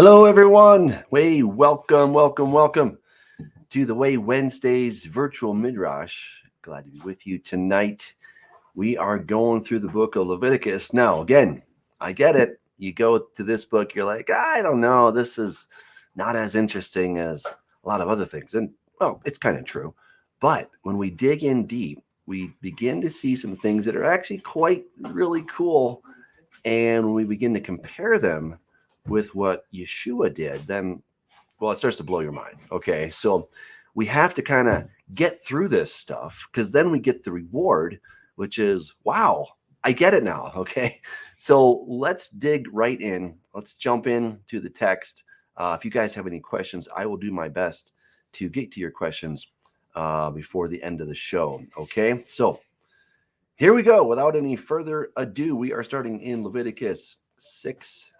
Hello, everyone. Welcome to the Way Wednesdays virtual Midrash. Glad to be with you tonight. We are going through the book of Leviticus. Now, again, I get it. You go to this book, you're like, I don't know. This is not as interesting as a lot of other things. And, well, it's kind of true. But when we dig in deep, we begin to see some things that are actually quite really cool. And when we begin to compare them with what Yeshua did, then, well, it starts to blow your mind. Okay. So we have to kind of get through this stuff because then we get the reward, which is, wow, I get it now. Okay. So let's dig right in. Let's jump into the text. If you guys have any questions, I will do my best to get to your questions before the end of the show. Okay. So here we go. Without any further ado, we are starting in Leviticus 6:8.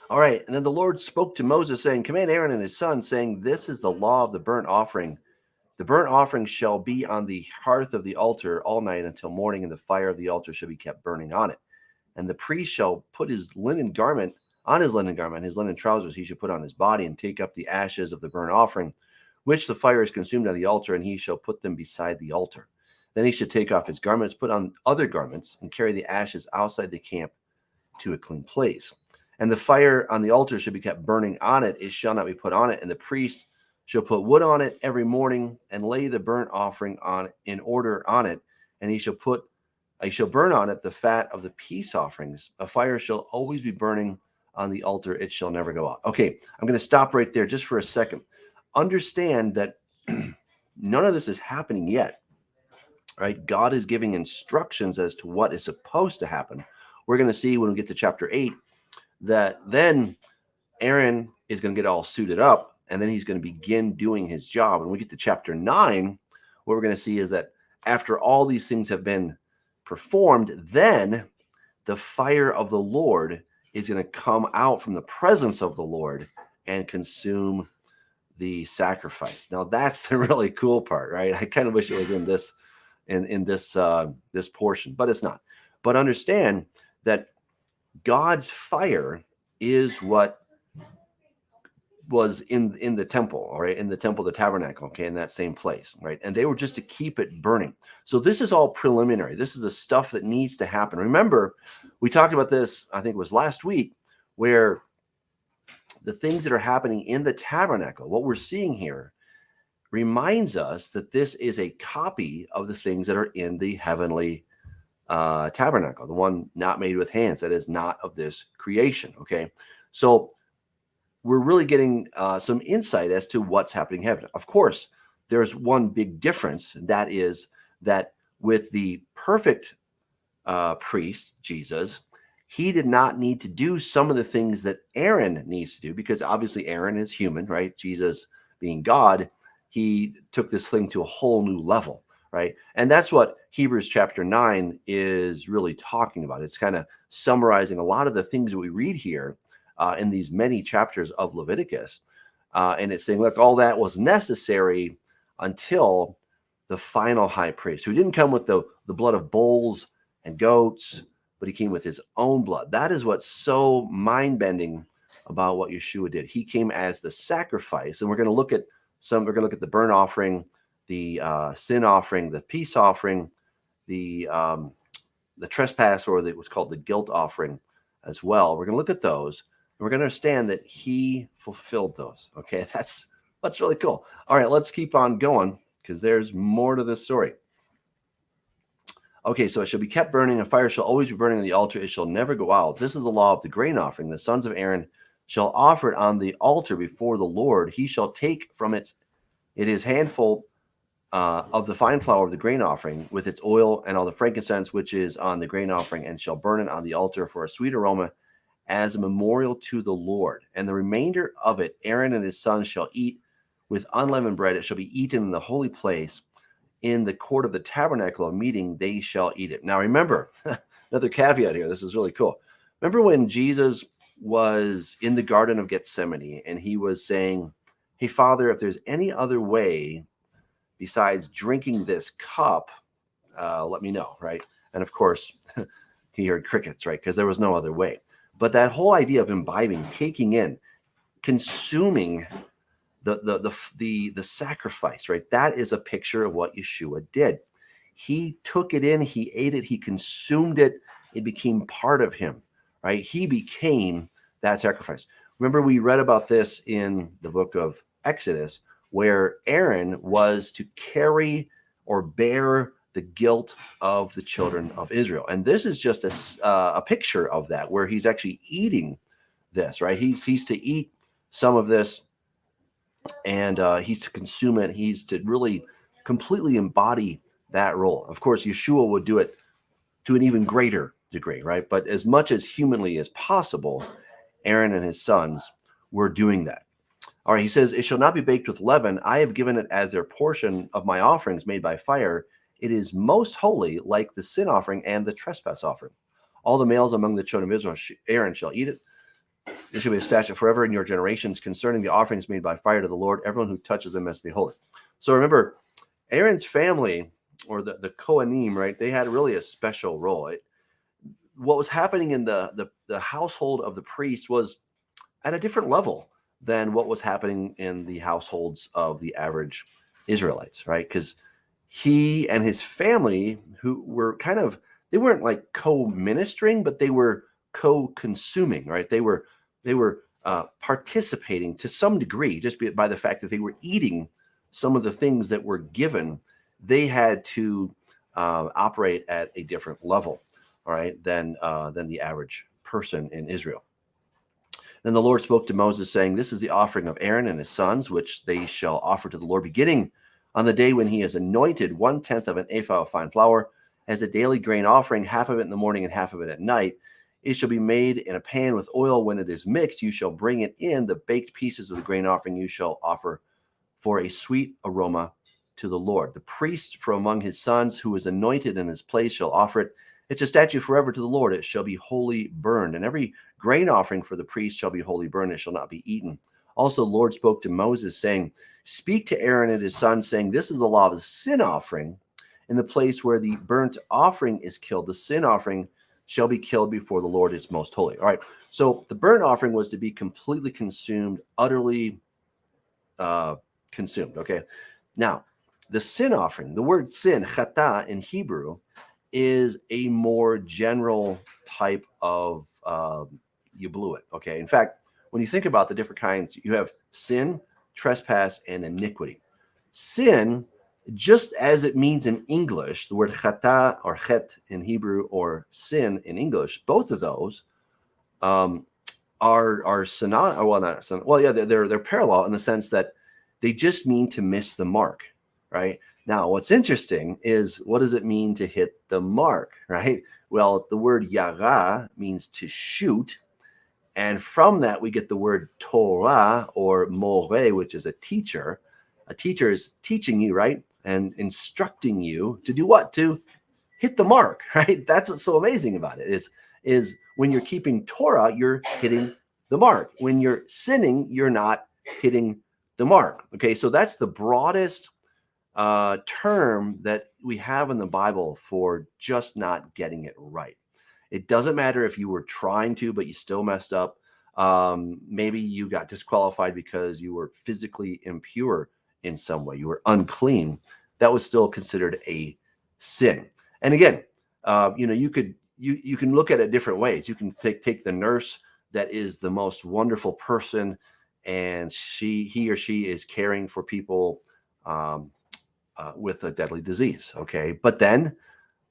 All right. And then the Lord spoke to Moses, saying, command Aaron and his son, saying, this is the law of the burnt offering. The burnt offering shall be on the hearth of the altar all night until morning, and the fire of the altar shall be kept burning on it. And the priest shall put his linen garment, his linen trousers he should put on his body, and take up the ashes of the burnt offering, which the fire is consumed on the altar, and he shall put them beside the altar. Then he should take off his garments, put on other garments, and carry the ashes outside the camp to a clean place. And the fire on the altar should be kept burning on it. It shall not be put on it. And the priest shall put wood on it every morning and lay the burnt offering on in order on it. And he shall burn on it the fat of the peace offerings. A fire shall always be burning on the altar. It shall never go out. Okay, I'm going to stop right there just for a second. Understand that none of this is happening yet. Right? God is giving instructions as to what is supposed to happen. We're going to see when we get to chapter 8 that then Aaron is going to get all suited up, and then he's going to begin doing his job. And we get to chapter 9, what we're going to see is that after all these things have been performed, then the fire of the Lord is going to come out from the presence of the Lord and consume the sacrifice. Now, that's the really cool part, right? I kind of wish it was in this this portion, but it's not. But understand that God's fire is what was in the temple, all right, in the temple, the tabernacle, okay, in that same place, right? And they were just to keep it burning. So this is all preliminary. This is the stuff that needs to happen. Remember, we talked about this, I think it was last week, where the things that are happening in the tabernacle, what we're seeing here, reminds us that this is a copy of the things that are in the heavenly tabernacle, the one not made with hands, that is not of this creation. Okay, so we're really getting some insight as to what's happening in heaven. Of course, there's one big difference, and that is that with the perfect priest, Jesus, he did not need to do some of the things that Aaron needs to do, because obviously Aaron is human, right? Jesus being God, he took this thing to a whole new level, right? And that's what Hebrews chapter 9 is really talking about. It's kind of summarizing a lot of the things that we read here in these many chapters of Leviticus. And it's saying, look, all that was necessary until the final high priest, who didn't come with the blood of bulls and goats, but he came with his own blood. That is what's so mind-bending about what Yeshua did. He came as the sacrifice, and we're going to look at the burnt offering, the sin offering, the peace offering, the trespass, or what's called the guilt offering as well. We're going to look at those, and we're going to understand that he fulfilled those. Okay, that's really cool. All right, let's keep on going because there's more to this story. Okay, so it shall be kept burning. A fire shall always be burning on the altar. It shall never go out. This is the law of the grain offering. The sons of Aaron shall offer it on the altar before the Lord. He shall take from it his handful of the fine flour of the grain offering with its oil and all the frankincense which is on the grain offering, and shall burn it on the altar for a sweet aroma as a memorial to the Lord. And the remainder of it Aaron and his sons shall eat with unleavened bread. It shall be eaten in the holy place. In the court of the tabernacle of meeting, they shall eat it. Now remember, another caveat here. This is really cool. Remember when Jesus was in the Garden of Gethsemane and he was saying, hey, Father, if there's any other way besides drinking this cup, let me know, right? And of course, he heard crickets, right? Because there was no other way. But that whole idea of imbibing, taking in, consuming the sacrifice, right? That is a picture of what Yeshua did. He took it in, he ate it, he consumed it, it became part of him, right? He became that sacrifice. Remember, we read about this in the book of Exodus, where Aaron was to carry or bear the guilt of the children of Israel. And this is just a picture of that, where he's actually eating this, right? He's to eat some of this, and he's to consume it. He's to really completely embody that role. Of course, Yeshua would do it to an even greater degree, right? But as much as humanly as possible, Aaron and his sons were doing that. All right, he says, it shall not be baked with leaven. I have given it as their portion of my offerings made by fire. It is most holy, like the sin offering and the trespass offering. All the males among the children of Israel, Aaron shall eat it. This shall be a statute forever in your generations concerning the offerings made by fire to the Lord. Everyone who touches them must be holy. So remember, Aaron's family, or the Kohanim, right? They had really a special role. What was happening in the household of the priest was at a different level than what was happening in the households of the average Israelites, right? Because he and his family, who were they weren't like co-ministering, but they were co-consuming, right? They were participating to some degree, just by the fact that they were eating some of the things that were given. They had to operate at a different level, all right, than the average person in Israel. Then the Lord spoke to Moses, saying, this is the offering of Aaron and his sons, which they shall offer to the Lord, beginning on the day when he has anointed 1/10 of an ephah of fine flour as a daily grain offering, half of it in the morning and half of it at night. It shall be made in a pan with oil. When it is mixed, you shall bring it in. The baked pieces of the grain offering you shall offer for a sweet aroma to the Lord. The priest from among his sons who is anointed in his place shall offer it. It's a statute forever to the Lord. It shall be wholly burned. And every grain offering for the priest shall be wholly burned. It shall not be eaten. Also, the Lord spoke to Moses, saying, speak to Aaron and his sons, saying, this is the law of the sin offering. In the place where the burnt offering is killed, the sin offering shall be killed before the Lord. It's most holy. All right. So the burnt offering was to be completely consumed, utterly consumed. Okay. Now, the sin offering, the word sin, chata in Hebrew, is a more general type of you blew it. Okay. In fact, when you think about the different kinds, you have sin, trespass, and iniquity. Sin, just as it means in English, the word chata or chet in Hebrew or sin in English, both of those are synonymous. Well, not synonymous. Well, yeah, they're parallel in the sense that they just mean to miss the mark, right? Now, what's interesting is, what does it mean to hit the mark, right? Well, the word yara means to shoot. And from that, we get the word Torah or more, which is a teacher. A teacher is teaching you, right? And instructing you to do what? To hit the mark, right? That's what's so amazing about it is when you're keeping Torah, you're hitting the mark. When you're sinning, you're not hitting the mark. Okay, so that's the broadest term that we have in the Bible for just not getting it right. It doesn't matter if you were trying to, but you still messed up. Maybe you got disqualified because you were physically impure in some way. You were unclean. That was still considered a sin. And again, you can look at it different ways. You can take the nurse that is the most wonderful person, and he or she is caring for people with a deadly disease. Okay, but then,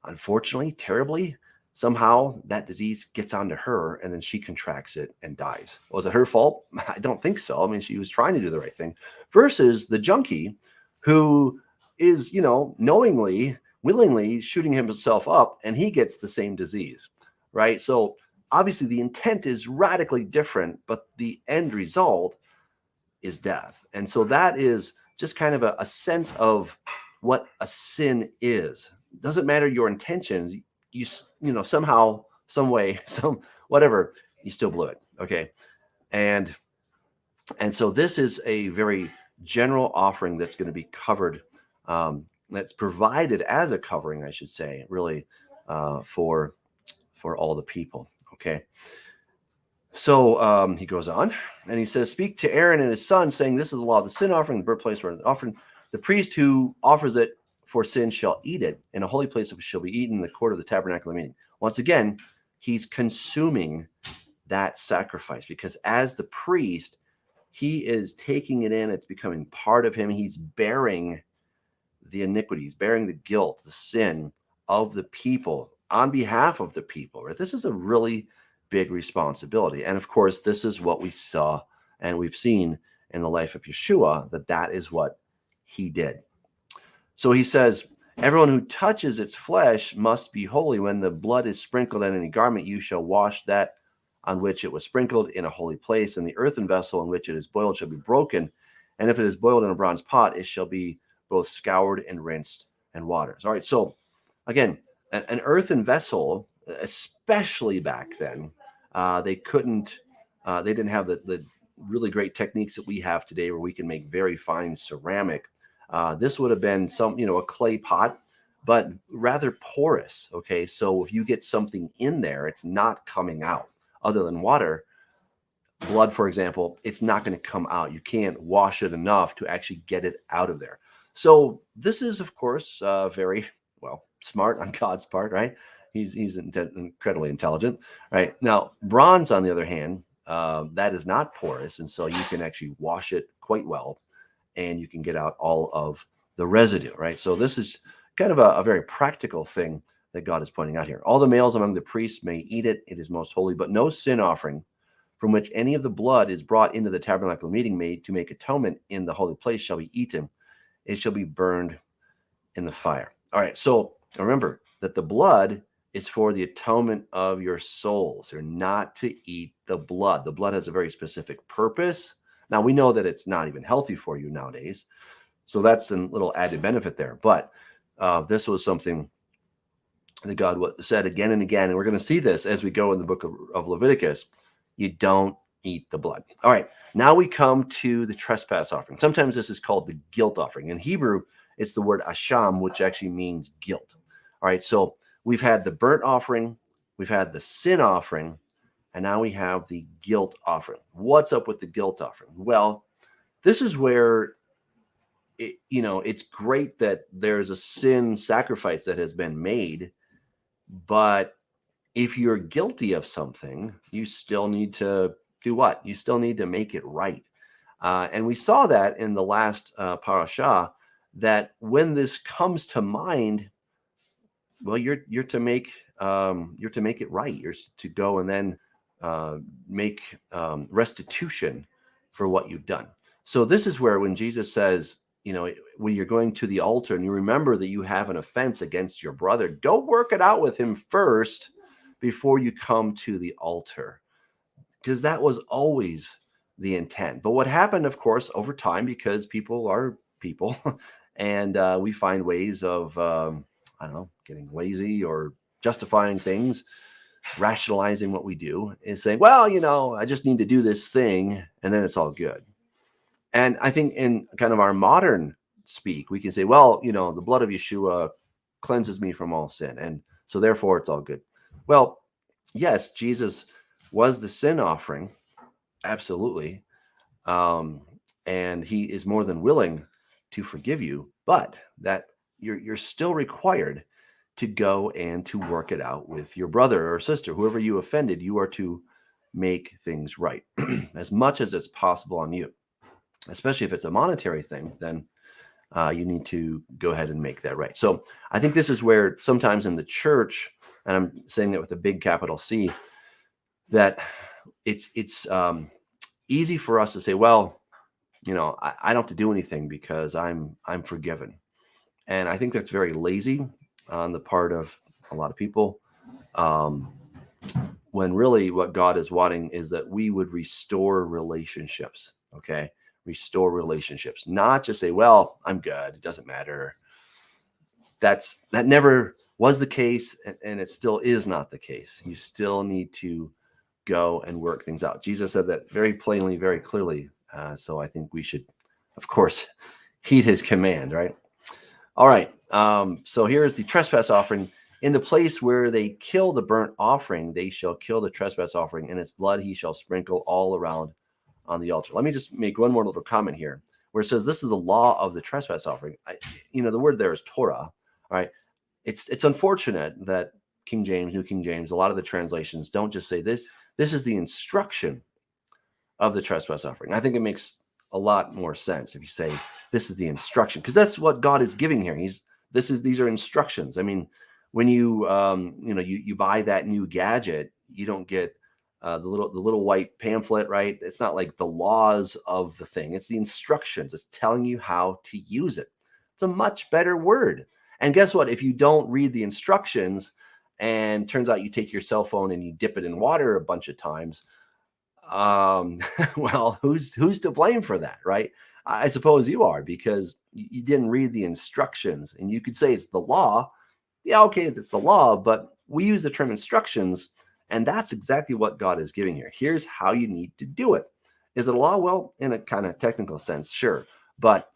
unfortunately, terribly, somehow that disease gets onto her, and then she contracts it and dies. Was it her fault? I don't think so. I mean, she was trying to do the right thing. Versus the junkie who is, knowingly, willingly shooting himself up, and he gets the same disease, right? So obviously the intent is radically different, but the end result is death. And so that is just kind of a sense of what a sin is. It doesn't matter your intentions. You somehow, some way, whatever, you still blew it. Okay. And so this is a very general offering that's going to be covered, that's provided as a covering, I should say, really, for all the people. Okay. So he goes on and he says, speak to Aaron and his son, saying, this is the law of the sin offering, the birthplace for an offering. The priest who offers it for sin shall eat it. In a holy place it shall be eaten in the court of the tabernacle of meeting. Once again, he's consuming that sacrifice, because as the priest, he is taking it in. It's becoming part of him. He's bearing the iniquities, bearing the guilt, the sin of the people on behalf of the people. Right? This is a really big responsibility. And of course, this is what we saw and we've seen in the life of Yeshua, that is what he did. So he says, everyone who touches its flesh must be holy. When the blood is sprinkled on any garment, you shall wash that on which it was sprinkled in a holy place, and the earthen vessel in which it is boiled shall be broken. And if it is boiled in a bronze pot, it shall be both scoured and rinsed and watered. All right. So again, an earthen vessel, especially back then, they didn't have the really great techniques that we have today, where we can make very fine ceramic. This would have been a clay pot, but rather porous. Okay. So if you get something in there, it's not coming out. Other than water, blood, for example, it's not going to come out. You can't wash it enough to actually get it out of there. So this is, of course, very smart on God's part, right? He's incredibly intelligent, right? Now, bronze, on the other hand, that is not porous, and so you can actually wash it quite well, and you can get out all of the residue, right? So this is kind of a very practical thing that God is pointing out here. All the males among the priests may eat it. It is most holy, but no sin offering from which any of the blood is brought into the tabernacle meeting made to make atonement in the holy place shall be eaten. It shall be burned in the fire. All right, so remember that the blood is for the atonement of your souls. You're not to eat the blood. The blood has a very specific purpose. Now, we know that it's not even healthy for you nowadays, so that's a little added benefit there. But this was something that God said again and again, and we're going to see this as we go in the book of Leviticus. You don't eat the blood. All right, now we come to the trespass offering. Sometimes this is called the guilt offering. In Hebrew, it's the word asham, which actually means guilt. All right, so we've had the burnt offering, we've had the sin offering, and now we have the guilt offering. What's up with the guilt offering? Well, this is where it's great that there's a sin sacrifice that has been made, but if you're guilty of something, you still need to do what? You still need to make it right. And we saw that in the last parasha, that when this comes to mind, well, you're to make it right. You're to go and then make restitution for what you've done. So this is where, when Jesus says, when you're going to the altar and you remember that you have an offense against your brother, go work it out with him first before you come to the altar, because that was always the intent. But what happened, of course, over time, because people are people, and we find ways of, getting lazy or justifying things, rationalizing what we do, is saying, well, I just need to do this thing, and then it's all good. And I think in kind of our modern speak, we can say, well, the blood of Yeshua cleanses me from all sin, and so therefore it's all good. Well, yes, Jesus was the sin offering, absolutely, and he is more than willing to forgive you, but that you're still required to go and to work it out with your brother or sister, whoever you offended. You are to make things right as much as it's possible on you. Especially if it's a monetary thing, then you need to go ahead and make that right. So I think this is where sometimes in the church, and I'm saying that with a big capital C, that it's easy for us to say, well, I don't have to do anything because I'm forgiven. And I think that's very lazy on the part of a lot of people, when really what God is wanting is that we would restore relationships, okay? Restore relationships, not just say, well, I'm good, it doesn't matter. That never was the case, and it still is not the case. You still need to go and work things out. Jesus said that very plainly, very clearly. So I think we should, of course, heed his command, right? All right. So here is the trespass offering. In the place where they kill the burnt offering, they shall kill the trespass offering, and its blood he shall sprinkle all around on the altar. Let me just make one more little comment here, where it says this is the law of the trespass offering. The word there is Torah. All right. It's unfortunate that King James, New King James, a lot of the translations don't just say this. This is the instruction of the trespass offering. I think it makes a lot more sense if you say this is the instruction, because that's what God is giving here. These are instructions. I mean, when you you buy that new gadget, you don't get the little white pamphlet, right? It's not like the laws of the thing. It's the instructions. It's telling you how to use it. It's a much better word. And guess what? If you don't read the instructions and turns out you take your cell phone and you dip it in water a bunch of times, well, who's to blame for that, right? I suppose you are, because you didn't read the instructions. And you could say it's the law. Yeah, okay, it's the law, but we use the term instructions, and that's exactly what God is giving here. Here's how you need to do it. Is it a law? Well, in a kind of technical sense, sure, but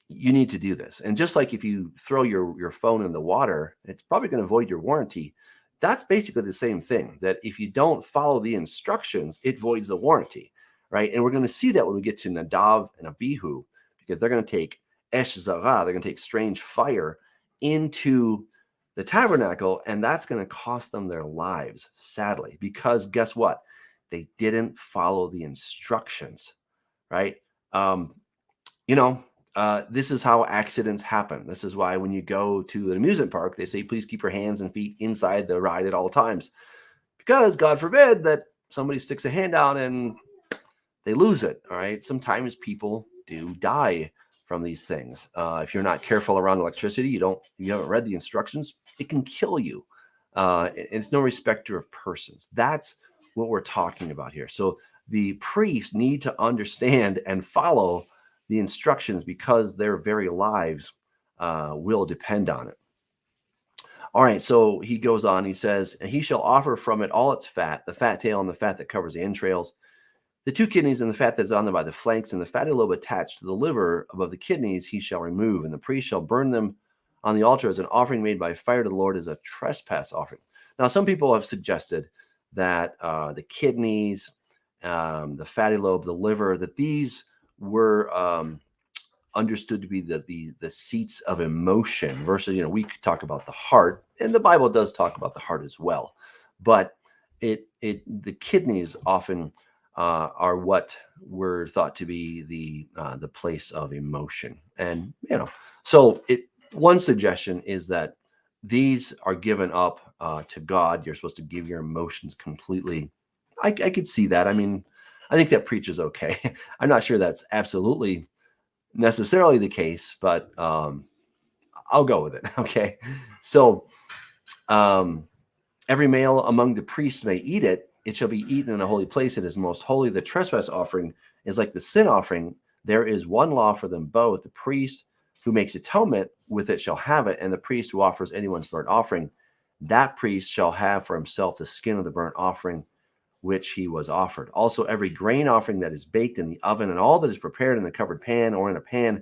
you need to do this. And just like if you throw your phone in the water, it's probably going to void your warranty. That's basically the same thing, that if you don't follow the instructions, it voids the warranty, right? And we're going to see that when we get to Nadav and Abihu, because they're going to take Esh Zara, they're going to take strange fire into the tabernacle, and that's going to cost them their lives, sadly, because guess what? They didn't follow the instructions, right? This is how accidents happen. This is why when you go to an amusement park, they say, please keep your hands and feet inside the ride at all times, because God forbid that somebody sticks a hand out and they lose it. All right. Sometimes people do die from these things. If you're not careful around electricity, you haven't read the instructions, it can kill you. It's no respecter of persons. That's what we're talking about here. So the priests need to understand and follow the instructions, because their very lives will depend on it. All right, so he goes on, he says, and he shall offer from it all its fat, the fat tail and the fat that covers the entrails, the two kidneys and the fat that's on them by the flanks, and the fatty lobe attached to the liver above the kidneys he shall remove, and the priest shall burn them on the altar as an offering made by fire to the Lord, as a trespass offering. Now, some people have suggested that the kidneys, the fatty lobe, the liver, that these were understood to be the seats of emotion versus, we could talk about the heart, and the Bible does talk about the heart as well, but the kidneys often are what were thought to be the place of emotion. And so one suggestion is that these are given up to God. You're supposed to give your emotions completely. I could see that. I mean, I think that preaches okay. I'm not sure that's absolutely necessarily the case, but I'll go with it. Okay. So every male among the priests may eat it. It shall be eaten in a holy place. It is most holy. The trespass offering is like the sin offering. There is one law for them both. The priest who makes atonement with it shall have it, and the priest who offers anyone's burnt offering, that priest shall have for himself the skin of the burnt offering which he was offered. Also, every grain offering that is baked in the oven, and all that is prepared in a covered pan or in a pan,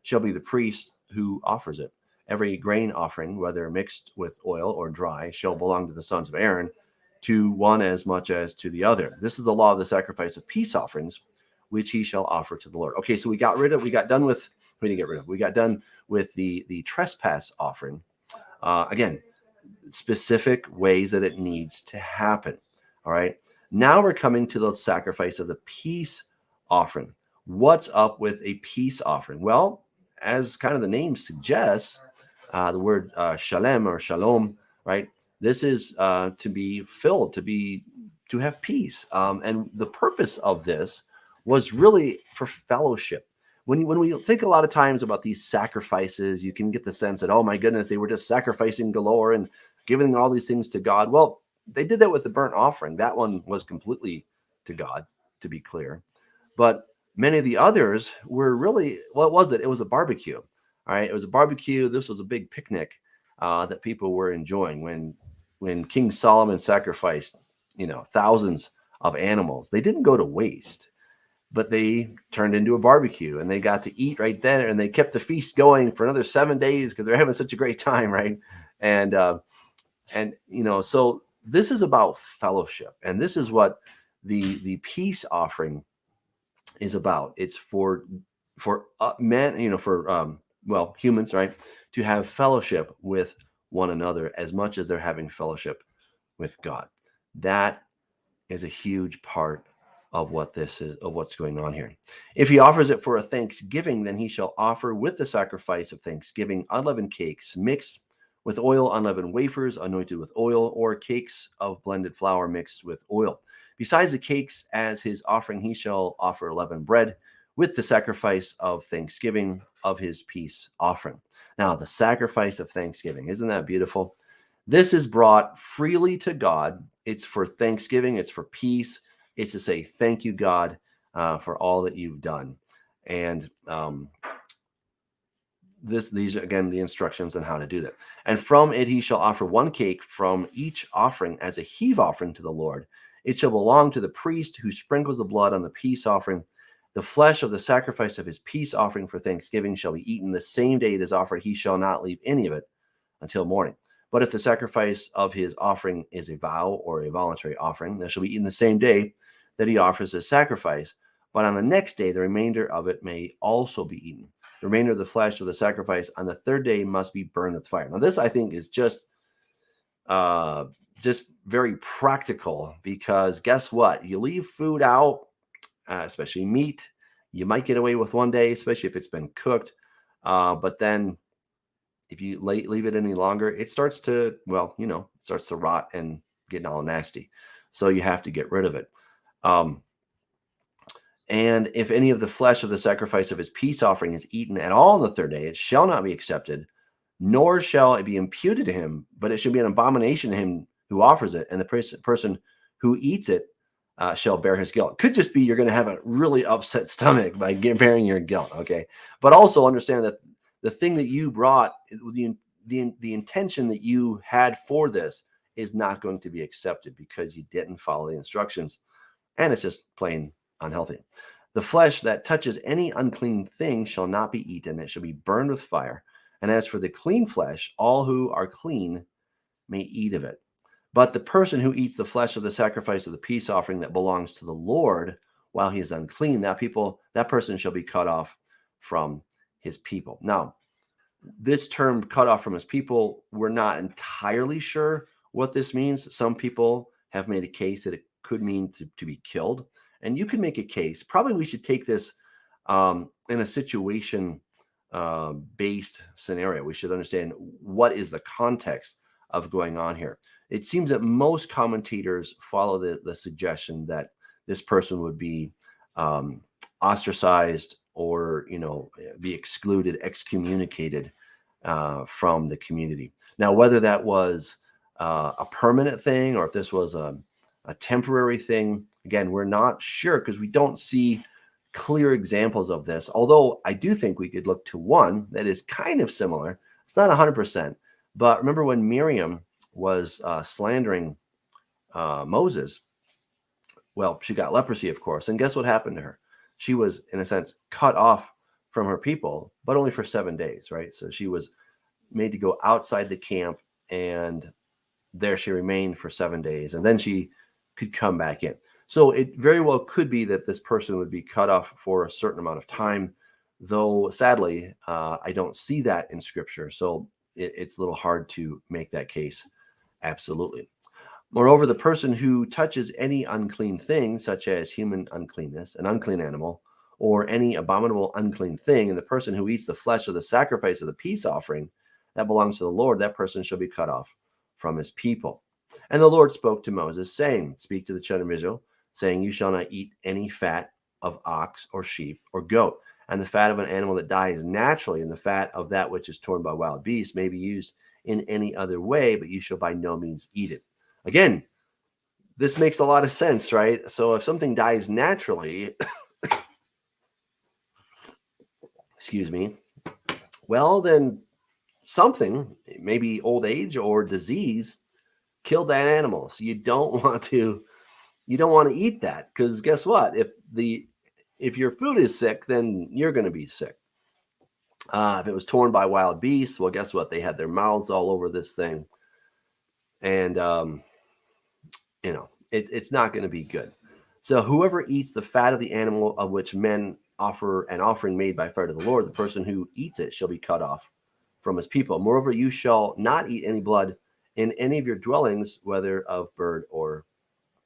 shall be the priest who offers it. Every grain offering, whether mixed with oil or dry, shall belong to the sons of Aaron, to one as much as to the other. This is the law of the sacrifice of peace offerings, which he shall offer to the Lord. Okay, so we got done with the trespass offering. Again, specific ways that it needs to happen. All right. Now we're coming to the sacrifice of the peace offering. What's up with a peace offering? Well, as kind of the name suggests, the word shalem or shalom, right? This is to be filled, to have peace. And the purpose of this was really for fellowship. When we think a lot of times about these sacrifices, you can get the sense that, oh my goodness, they were just sacrificing galore and giving all these things to God. Well, they did that with the burnt offering. That one was completely to God, to be clear. But many of the others were really, what was it? It was a barbecue. All right. It was a barbecue. This was a big picnic that people were enjoying. When King Solomon sacrificed, thousands of animals, they didn't go to waste, but they turned into a barbecue, and they got to eat right there, and they kept the feast going for another 7 days because they're having such a great time. Right. And And, so this is about fellowship. And this is what the peace offering is about. It's for men, for humans, right, to have fellowship with one another as much as they're having fellowship with God. That is a huge part of what this is, of what's going on here. If he offers it for a thanksgiving, then he shall offer with the sacrifice of thanksgiving unleavened cakes mixed with oil, unleavened wafers anointed with oil, or cakes of blended flour mixed with oil. Besides the cakes as his offering, he shall offer leavened bread with the sacrifice of thanksgiving of his peace offering. Now, the sacrifice of thanksgiving, isn't that beautiful? This is brought freely to God. It's for thanksgiving. It's for peace. It's to say, thank you, God, for all that you've done. And these are, again, the instructions on how to do that. And from it he shall offer one cake from each offering as a heave offering to the Lord. It shall belong to the priest who sprinkles the blood on the peace offering. The flesh of the sacrifice of his peace offering for thanksgiving shall be eaten the same day it is offered. He shall not leave any of it until morning. But if the sacrifice of his offering is a vow or a voluntary offering, that shall be eaten the same day that he offers his sacrifice. But on the next day, the remainder of it may also be eaten. The remainder of the flesh of the sacrifice on the third day must be burned with fire. Now, this, I think, is just very practical, because guess what? You leave food out, especially meat, you might get away with one day, especially if it's been cooked. But then if you leave it any longer, it starts to, rot and get all nasty. So you have to get rid of it. And if any of the flesh of the sacrifice of his peace offering is eaten at all on the third day, it shall not be accepted, nor shall it be imputed to him, but it should be an abomination to him who offers it, and the person who eats it shall bear his guilt. Could just be you're going to have a really upset stomach by bearing your guilt, okay? But also understand that the thing that you brought, the intention that you had for this is not going to be accepted because you didn't follow the instructions, and it's just plain unhealthy. The flesh that touches any unclean thing shall not be eaten. It shall be burned with fire. And as for the clean flesh, all who are clean may eat of it. But the person who eats the flesh of the sacrifice of the peace offering that belongs to the Lord while he is unclean, that person shall be cut off from his people. Now, this term cut off from his people, we're not entirely sure what this means. Some people have made a case that it could mean to be killed. And you can make a case. Probably we should take this in a situation based scenario. We should understand what is the context of going on here. It seems that most commentators follow the suggestion that this person would be ostracized or be excluded, excommunicated from the community. Now, whether that was a permanent thing or if this was a temporary thing, again, we're not sure because we don't see clear examples of this. Although I do think we could look to one that is kind of similar. It's not 100%, but remember when Miriam was slandering Moses? Well, she got leprosy, of course. And guess what happened to her? She was, in a sense, cut off from her people, but only for 7 days, right? So she was made to go outside the camp, and there she remained for 7 days. And then she could come back in. So it very well could be that this person would be cut off for a certain amount of time, though sadly, I don't see that in Scripture. So it's a little hard to make that case absolutely. Moreover, the person who touches any unclean thing, such as human uncleanness, an unclean animal, or any abominable unclean thing, and the person who eats the flesh of the sacrifice of the peace offering that belongs to the Lord, that person shall be cut off from his people. And the Lord spoke to Moses, saying, speak to the children of Israel, saying, you shall not eat any fat of ox or sheep or goat, and the fat of an animal that dies naturally, and the fat of that which is torn by wild beasts may be used in any other way, but you shall by no means eat it. Again, this makes a lot of sense, right? So if something dies naturally, excuse me, well, then something, maybe old age or disease, killed that animal. So you don't want to eat that, because guess what? If your food is sick, then you're going to be sick. If it was torn by wild beasts, well, guess what? They had their mouths all over this thing. And, it's not going to be good. So whoever eats the fat of the animal of which men offer an offering made by fire to the Lord, the person who eats it shall be cut off from his people. Moreover, you shall not eat any blood in any of your dwellings, whether of bird or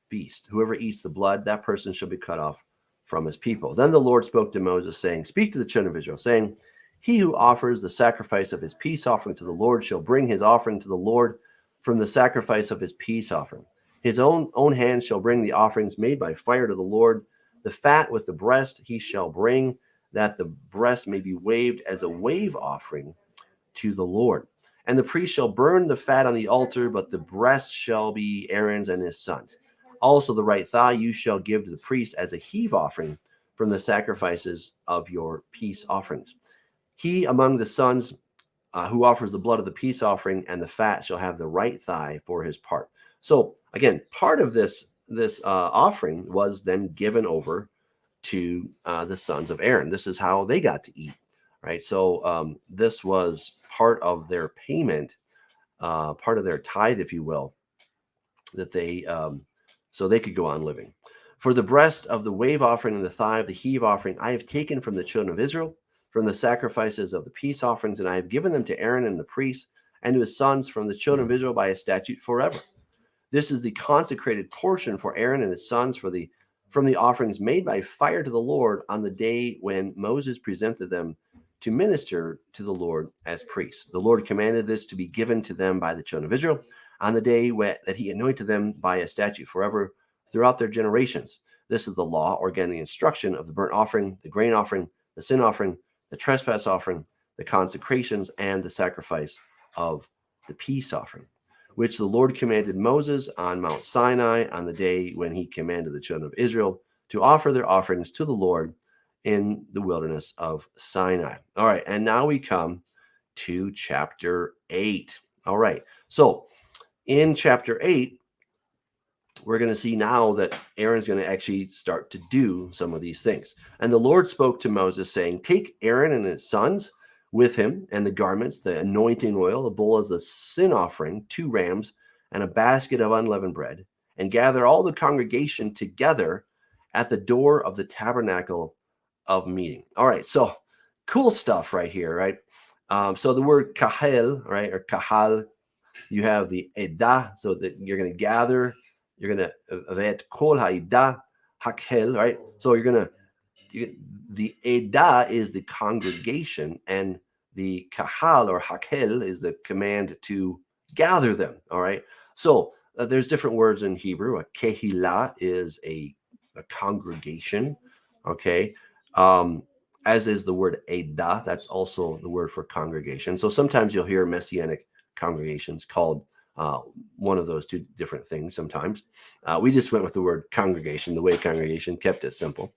beast. Whoever eats the blood, that person shall be cut off from his people. Then the Lord spoke to Moses, saying, Speak to the children of Israel, saying, He who offers the sacrifice of his peace offering to the Lord shall bring his offering to the Lord from the sacrifice of his peace offering. His own hand shall bring the offerings made by fire to the Lord. The fat with the breast he shall bring, that the breast may be waved as a wave offering to the Lord. And the priest shall burn the fat on the altar, but the breast shall be Aaron's and his sons. Also the right thigh you shall give to the priest as a heave offering from the sacrifices of your peace offerings. He among the sons who offers the blood of the peace offering and the fat shall have the right thigh for his part. So again, part of this offering was then given over to the sons of Aaron. This is how they got to eat, right? So this was part of their payment, part of their tithe, if you will, that they so they could go on living. For the breast of the wave offering and the thigh of the heave offering, I have taken from the children of Israel, from the sacrifices of the peace offerings, and I have given them to Aaron and the priests and to his sons from the children of Israel by a statute forever. This is the consecrated portion for Aaron and his sons from the offerings made by fire to the Lord on the day when Moses presented them to minister to the Lord as priests. The Lord commanded this to be given to them by the children of Israel on the day that he anointed them by a statute forever throughout their generations. This is the law, or again, the instruction of the burnt offering, the grain offering, the sin offering, the trespass offering, the consecrations, and the sacrifice of the peace offering, which the Lord commanded Moses on Mount Sinai on the day when he commanded the children of Israel to offer their offerings to the Lord in the wilderness of Sinai. All right, and now we come to chapter 8. All right, so in chapter 8, we're going to see now that Aaron's going to actually start to do some of these things. And the Lord spoke to Moses, saying, Take Aaron and his sons with him, and the garments, the anointing oil, a bull as the sin offering, 2 rams, and a basket of unleavened bread, and gather all the congregation together at the door of the tabernacle of meeting. All right, so cool stuff right here, right? So the word kahel, right, or kahal, you have the edah, so that you're going to gather, you're going to vet kol ha'edah hakel, right? So you're going to, the edah is the congregation, and the kahal or hakel is the command to gather them. All right. So there's different words in Hebrew. A kehillah is a congregation. Okay. As is the word edah. That's also the word for congregation. So sometimes you'll hear messianic congregations called one of those two different things. Sometimes we just went with the word congregation, the way congregation, kept it simple.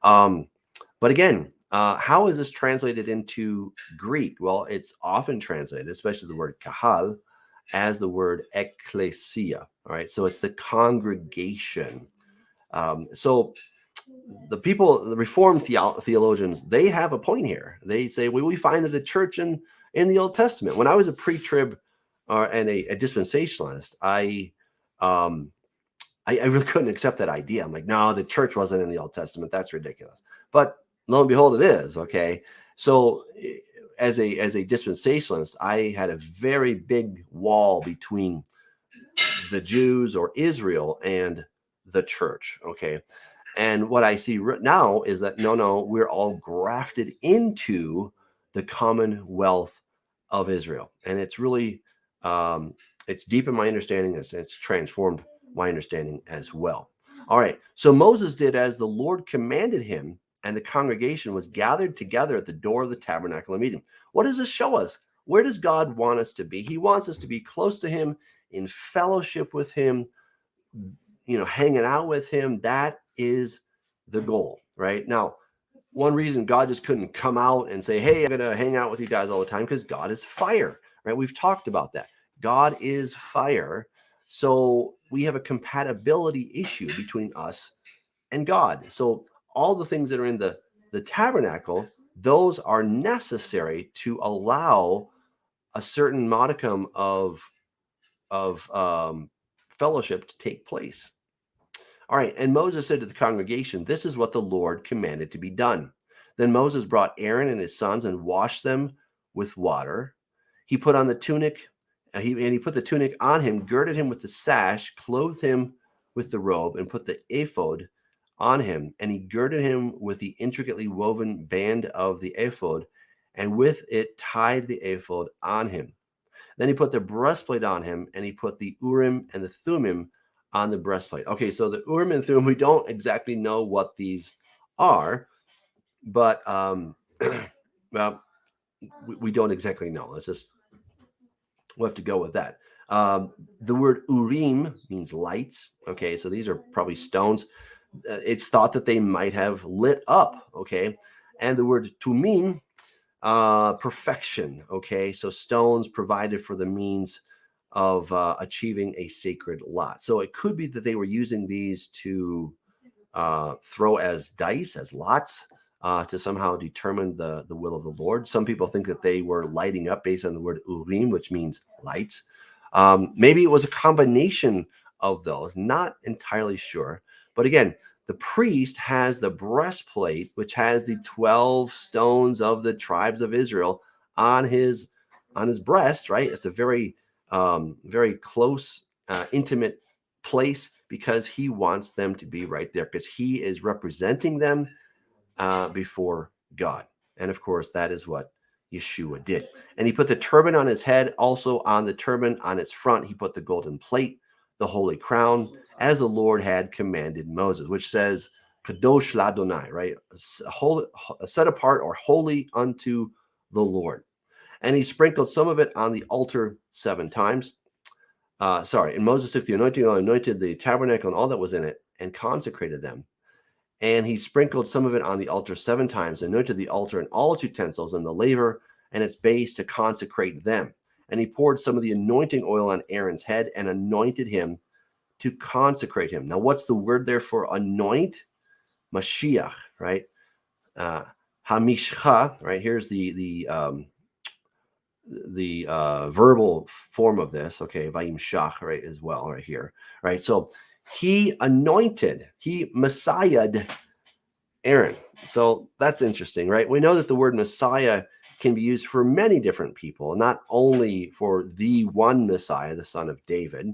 But again, how is this translated into Greek? Well, it's often translated, especially the word kahal, as the word ecclesia. All right, so it's the congregation. So the people, the Reformed theologians, they have a point here. They say, well, we find the church in the Old Testament. When I was a pre-trib and a dispensationalist, I really couldn't accept that idea. I'm like, no, the church wasn't in the Old Testament. That's ridiculous. But lo and behold, it is. Okay. So as a dispensationalist, I had a very big wall between the Jews or Israel and the church. Okay. And what I see now is that, no, we're all grafted into the commonwealth of Israel. And it's really, it's deep in my understanding. It's transformed my understanding as well. All right. So Moses did as the Lord commanded him, and the congregation was gathered together at the door of the tabernacle of meeting. What does this show us? Where does God want us to be? He wants us to be close to him, in fellowship with him, hanging out with him. That is the goal, right? Now, one reason God just couldn't come out and say, hey, I'm going to hang out with you guys all the time, because God is fire, right? We've talked about that. God is fire. So we have a compatibility issue between us and God. So all the things that are in the tabernacle, those are necessary to allow a certain modicum of fellowship to take place. All right, and Moses said to the congregation, "This is what the Lord commanded to be done." Then Moses brought Aaron and his sons and washed them with water. He put on the tunic, he put the tunic on him, girded him with the sash, clothed him with the robe, and put the ephod on him. And he girded him with the intricately woven band of the ephod, and with it tied the ephod on him. Then he put the breastplate on him, and he put the Urim and the Thummim on the breastplate. Okay, so the Urim and Thummim, we don't exactly know what these are, but well, we don't exactly know. We'll have to go with that. The word Urim means lights. Okay, so these are probably stones. It's thought that they might have lit up. Okay, and the word Tumim, perfection. Okay, so stones provided for the means of achieving a sacred lot. So it could be that they were using these to throw as dice, as lots, to somehow determine the will of the Lord. Some people think that they were lighting up based on the word Urim, which means lights. Maybe it was a combination of those, not entirely sure. But again, the priest has the breastplate, which has the 12 stones of the tribes of Israel on his breast, right? It's a very, very close, intimate place, because he wants them to be right there, because he is representing them before God. And of course, that is what Yeshua did. And he put the turban on his head. Also on the turban, on its front, he put the golden plate, the holy crown, as the Lord had commanded Moses, which says, Kadosh Ladonai, right? Set apart or holy unto the Lord. And he sprinkled some of it on the altar 7 times. And Moses took the anointing oil, anointed the tabernacle and all that was in it, and consecrated them. And he sprinkled some of it on the altar 7 times, anointed the altar and all its utensils and the laver and its base to consecrate them. And he poured some of the anointing oil on Aaron's head and anointed him to consecrate him. Now, what's the word there for anoint? Mashiach, right? Hamishcha, right? Here's the verbal form of this. Okay, vayimshach, right, as well, right here, right? So he anointed, he messiahed Aaron. So that's interesting, right? We know that the word Messiah can be used for many different people, not only for the one Messiah, the son of David.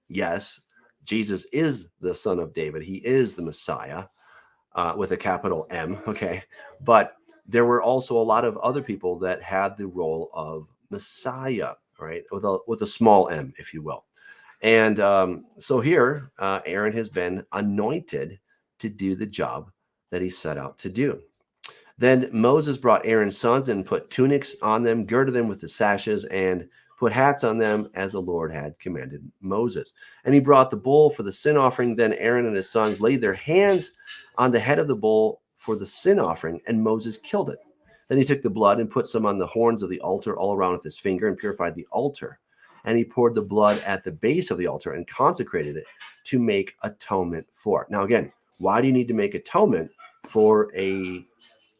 Yes, Jesus is the son of David. He is the Messiah with a capital M, okay? But there were also a lot of other people that had the role of Messiah, right? With a small m, if you will. And so here, Aaron has been anointed to do the job that he set out to do. Then Moses brought Aaron's sons and put tunics on them, girded them with the sashes, and put hats on them as the Lord had commanded Moses. And he brought the bull for the sin offering. Then Aaron and his sons laid their hands on the head of the bull for the sin offering, and Moses killed it. Then he took the blood and put some on the horns of the altar all around with his finger and purified the altar. And he poured the blood at the base of the altar and consecrated it to make atonement for it. Now, again, why do you need to make atonement for a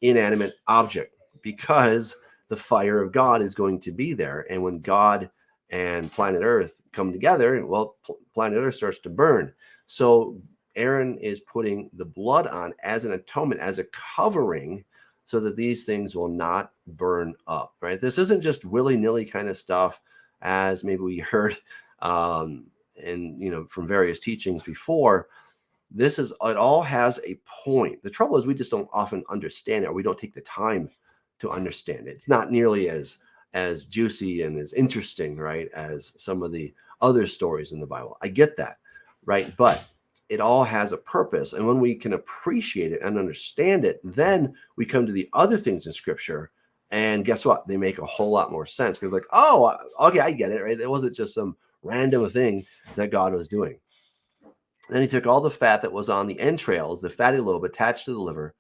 inanimate object? Because the fire of God is going to be there. And when God and planet Earth come together, well, planet Earth starts to burn. So Aaron is putting the blood on as an atonement, as a covering, so that these things will not burn up, right? This isn't just willy-nilly kind of stuff, as maybe we heard from various teachings before. It all has a point. The trouble is we just don't often understand it, or we don't take the time to understand it. It's not nearly as juicy and as interesting, right, as some of the other stories in the Bible. I get that, right? But it all has a purpose. And when we can appreciate it and understand it, then we come to the other things in Scripture. And guess what? They make a whole lot more sense, because like, oh, okay, I get it, right? It wasn't just some random thing that God was doing. Then he took all the fat that was on the entrails, the fatty lobe attached to the liver,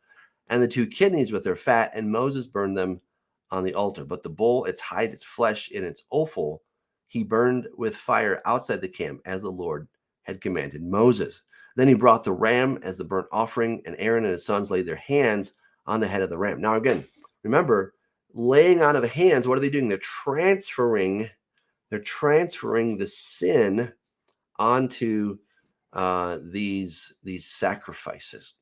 and the 2 kidneys with their fat, and Moses burned them on the altar. But the bull, its hide, its flesh, and its offal, he burned with fire outside the camp, as the Lord had commanded Moses. Then he brought the ram as the burnt offering, and Aaron and his sons laid their hands on the head of the ram. Now, again, remember, laying on of hands, what are they doing? They're transferring They're transferring the sin onto these sacrifices,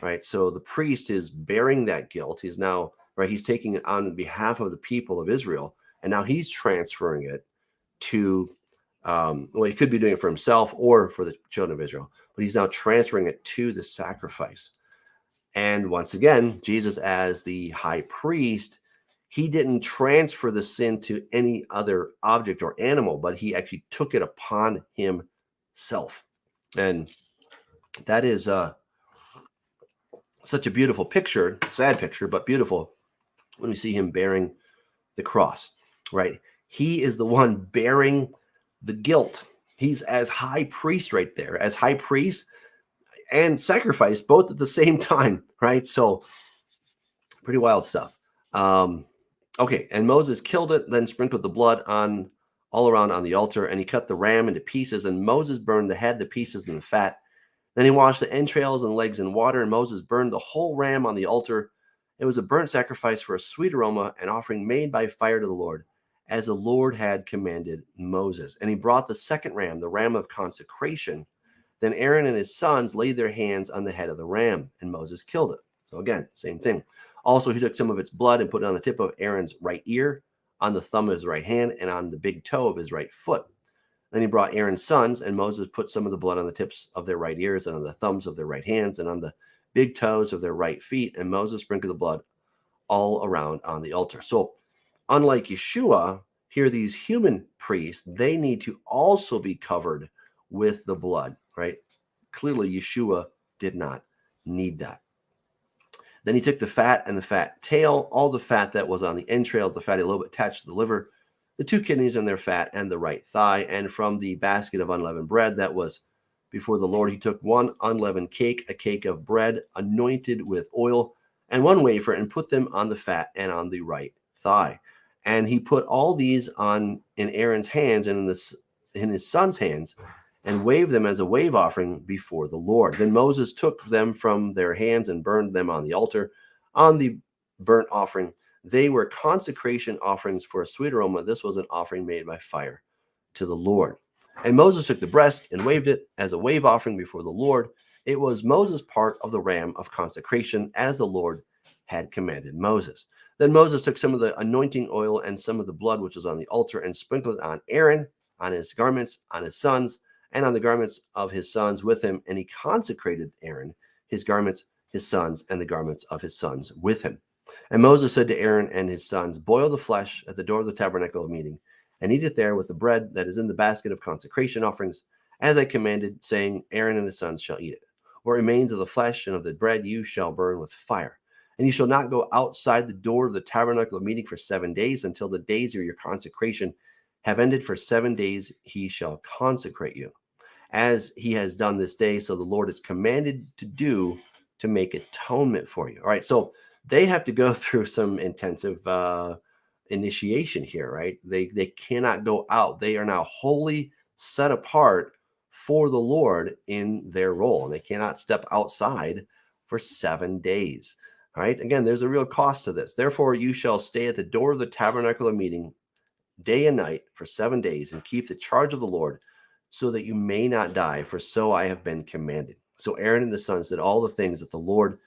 right? So the priest is bearing that guilt. He's now, right, he's taking it on behalf of the people of Israel, and now he's transferring it to, well, he could be doing it for himself or for the children of Israel, but he's now transferring it to the sacrifice. And once again, Jesus, as the high priest, he didn't transfer the sin to any other object or animal, but he actually took it upon himself. And that is such a beautiful picture, sad picture, but beautiful when we see him bearing the cross, right? He is the one bearing the guilt. He's as high priest right there, as high priest and sacrifice both at the same time, right? So pretty wild stuff. Okay, and Moses killed it, then sprinkled the blood on all around on the altar, and he cut the ram into pieces, and Moses burned the head, the pieces, and the fat. Then he washed the entrails and legs in water, and Moses burned the whole ram on the altar. It was a burnt sacrifice for a sweet aroma, an offering made by fire to the Lord, as the Lord had commanded Moses. And he brought the second ram, the ram of consecration. Then Aaron and his sons laid their hands on the head of the ram, and Moses killed it. So again, same thing. Also, he took some of its blood and put it on the tip of Aaron's right ear, on the thumb of his right hand, and on the big toe of his right foot. Then he brought Aaron's sons, and Moses put some of the blood on the tips of their right ears, and on the thumbs of their right hands, and on the big toes of their right feet. And Moses sprinkled the blood all around on the altar. So unlike Yeshua, here these human priests, they need to also be covered with the blood, right? Clearly, Yeshua did not need that. Then he took the fat and the fat tail, all the fat that was on the entrails, the fatty lobe attached to the liver, the two kidneys and their fat, and the right thigh. And from the basket of unleavened bread that was before the Lord, he took one unleavened cake, a cake of bread anointed with oil, and one wafer, and put them on the fat and on the right thigh. And he put all these on in Aaron's hands and in his son's hands, and waved them as a wave offering before the Lord. Then Moses took them from their hands and burned them on the altar. On the burnt offering, they were consecration offerings for a sweet aroma. This was an offering made by fire to the Lord. And Moses took the breast and waved it as a wave offering before the Lord. It was Moses' part of the ram of consecration, as the Lord had commanded Moses. Then Moses took some of the anointing oil and some of the blood which was on the altar, and sprinkled it on Aaron, on his garments, on his sons, and on the garments of his sons with him. And he consecrated Aaron, his garments, his sons, and the garments of his sons with him. And Moses said to Aaron and his sons, boil the flesh at the door of the tabernacle of meeting, and eat it there with the bread that is in the basket of consecration offerings, as I commanded, saying, Aaron and his sons shall eat it. What remains of the flesh and of the bread you shall burn with fire. And you shall not go outside the door of the tabernacle of meeting for 7 days, until the days of your consecration have ended. For 7 days he shall consecrate you, as he has done this day. So the Lord is commanded to do, to make atonement for you. All right, so they have to go through some intensive initiation here, right? They cannot go out. They are now wholly set apart for the Lord in their role, and they cannot step outside for 7 days. All right, again, there's a real cost to this. Therefore, you shall stay at the door of the tabernacle of meeting day and night for 7 days, and keep the charge of the Lord, so that you may not die, for so I have been commanded. So Aaron and the sons did all the things that the Lord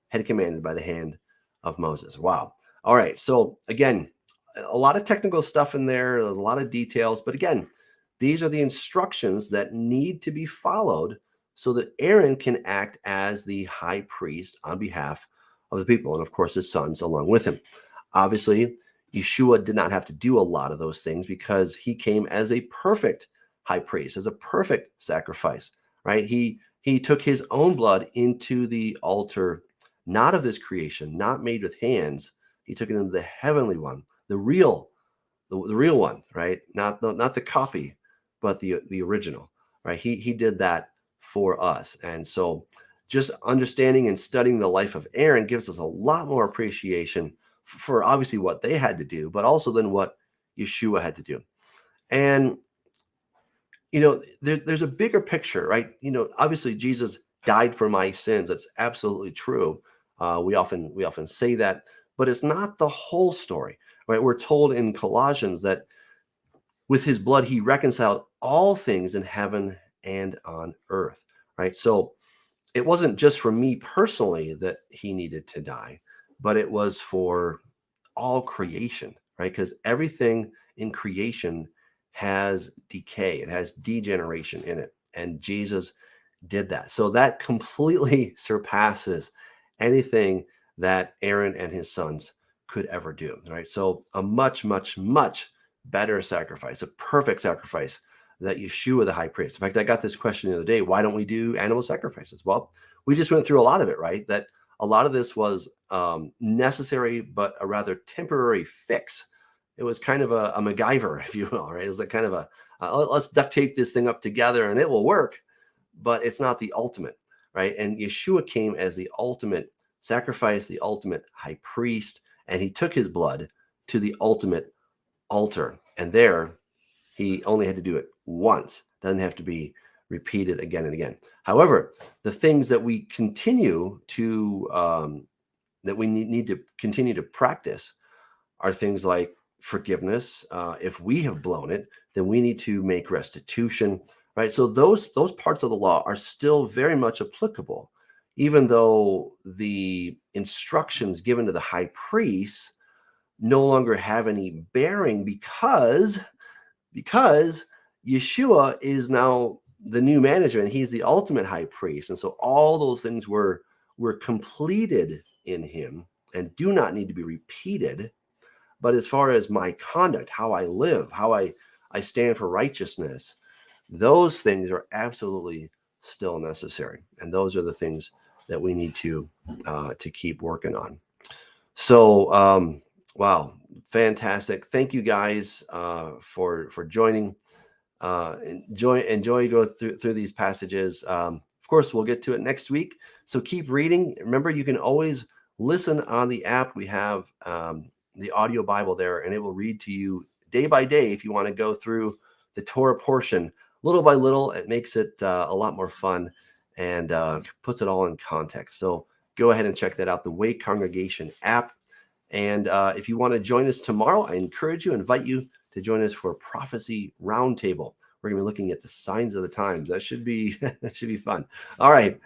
had commanded by the hand of Moses. Wow. All right. So again, a lot of technical stuff in there. There's a lot of details. But again, these are the instructions that need to be followed so that Aaron can act as the high priest on behalf of the people, and of course his sons along with him. Obviously, Yeshua did not have to do a lot of those things because he came as a perfect high priest, as a perfect sacrifice, right? He took his own blood into the altar, not of this creation, not made with hands. He took it into the heavenly one, the real one, right? Not the copy, but the original, right? He did that for us. And so just understanding and studying the life of Aaron gives us a lot more appreciation for obviously what they had to do, but also then what Yeshua had to do. And there's a bigger picture, right? Obviously Jesus died for my sins. That's absolutely true. We often say that, but it's not the whole story, right? We're told in Colossians that with his blood, he reconciled all things in heaven and on earth, right? So it wasn't just for me personally that he needed to die, but it was for all creation, right? Because everything in creation has decay, it has degeneration in it. And Jesus did that. So that completely surpasses anything that Aaron and his sons could ever do, right? So a much, much, much better sacrifice, a perfect sacrifice that Yeshua, the high priest. In fact, I got this question the other day: why don't we do animal sacrifices? Well, we just went through a lot of it, right? That a lot of this was necessary, but a rather temporary fix. It was kind of a MacGyver, if you will, right? It was like kind of a let's duct tape this thing up together and it will work, but it's not the ultimate, right? And Yeshua came as the ultimate sacrifice, the ultimate high priest, and he took his blood to the ultimate altar. And there, he only had to do it once. Doesn't have to be repeated again and again. However, the things that we continue to that we need to continue to practice are things like forgiveness. If we have blown it, then we need to make restitution, right? So those parts of the law are still very much applicable, even though the instructions given to the high priest no longer have any bearing because Yeshua is now the new management. He's the ultimate high priest. And so all those things were completed in him and do not need to be repeated. But as far as my conduct, how I live, how I stand for righteousness, those things are absolutely still necessary. And those are the things that we need to keep working on. So, wow, fantastic. Thank you guys for joining. Enjoy go through these passages. Of course, we'll get to it next week. So keep reading. Remember, you can always listen on the app. We have the audio Bible there, and it will read to you day by day if you want to go through the Torah portion little by little. It makes it a lot more fun and puts it all in context. So go ahead and check that out, the Way Congregation app. And if you want to join us tomorrow, I invite you to join us for a prophecy roundtable. We're going to be looking at the signs of the times. That should be fun. All right.